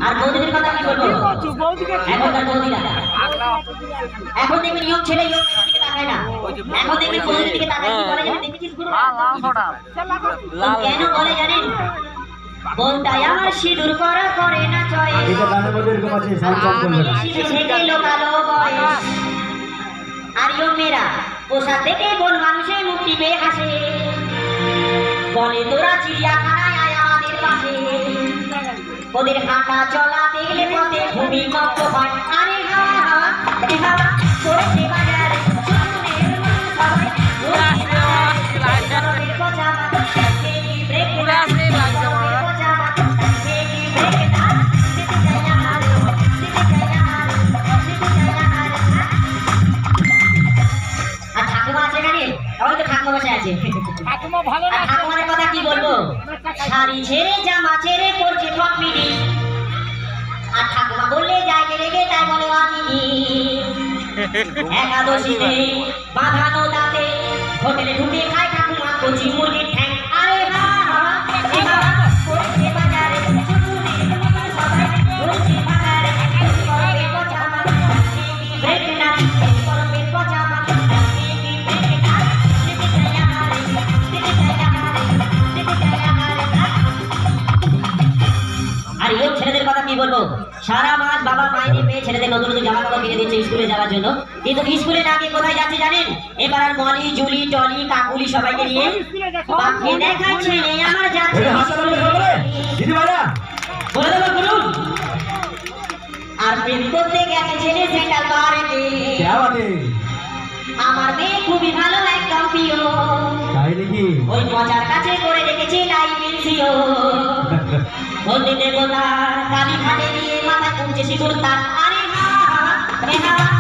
আর বৌদিদের কথা কি বলবো? এখনকার বৌদিরা এখন দেখবেন ইয়ং ছেলে ইয়ং দিকে তাকায় না, এখন দেখবেন বৌদির দিকে তাকায়। কি বলে জানেন? দেখেছিস গুরু? কেন বলে জানেন? বউটাই আমার সিঁদুর করা করে না চয়ে, এটা গানের মধ্যে এরকম আছে, সাউন্ড কম করবেন। থেকে লোকালো বয়স। আর ইয়ং মেয়েরা পোশাক থেকে কোন মানুষের মুক্তি পেয়ে হাসে, বলে তোরা চিড়িয়াখানায় আয় আমাদের পাশে। ওদের হাঁটা চলা দেখলে পথে ভূমিকম্প হয়। আরে হাওয়া হাওয়া এ হাওয়া করেছে বাজারে শুনে সবাই গরমের কথা মাথা খেয়ে ব্রেক গরমের কথা মাথা খেয়ে ব্রেক না দিতে চাই না আর দিতে চাই না আর দিতে চাই না আর। আর ঠাকুমা আছে এখানে? ওই তো ঠাকুমা বসে আছে। ঠাকুমা ভালো না, ঠাকুমার কথা কি বলবো? শাড়ি ছেড়ে জামা ছেড়ে পড়ছে ঠক মিনি, আর ঠাকুমা বললে যায় রেগে তাই বলে আনিনি। একাদশীতে বাঁধানো দাঁতে হোটেলে ঢুকে খায় ঠাকুমা কচি মুরগির ঠ্যাং। আরে বাবা এ বাবা করেছে বাজারে শুনে সবাই বলছে বাজারে গরমের কথা মাথা ব্রেক না গরমের কথা মাথা ব্রেক না দিতে চাই আমারে দিতে চাই আমারে দিতে চাই আমারে। আর এই ছেলেদের কথা কি বলবো? সারা মাস বাবা মাইনে পেয়ে ছেলেদের নতুন নতুন জামা কাপড় কিনে দিচ্ছে স্কুলে যাওয়ার জন্য, কিন্তু স্কুলে না গিয়ে কোথায় যাচ্ছে জানেন? এবার আর মলি জুলি টলি কাকুলি সবাইকে নিয়ে বাপকে দেখায় ছেলে আমার যাচ্ছে বলে দেবো বলুন। আর প্রেম করতে গেছে ছেলে সেন্টার বাড়িতে, আমার মেয়ে খুবই ভালো একদম প্রিয়, ওই মজার কাছে করে রেখেছে লাইমেন্সিও। বলতে দেবতার কালী ঘাটে নিয়ে মাথায় পৌঁছে সিঁদুর তার। আরে হা হা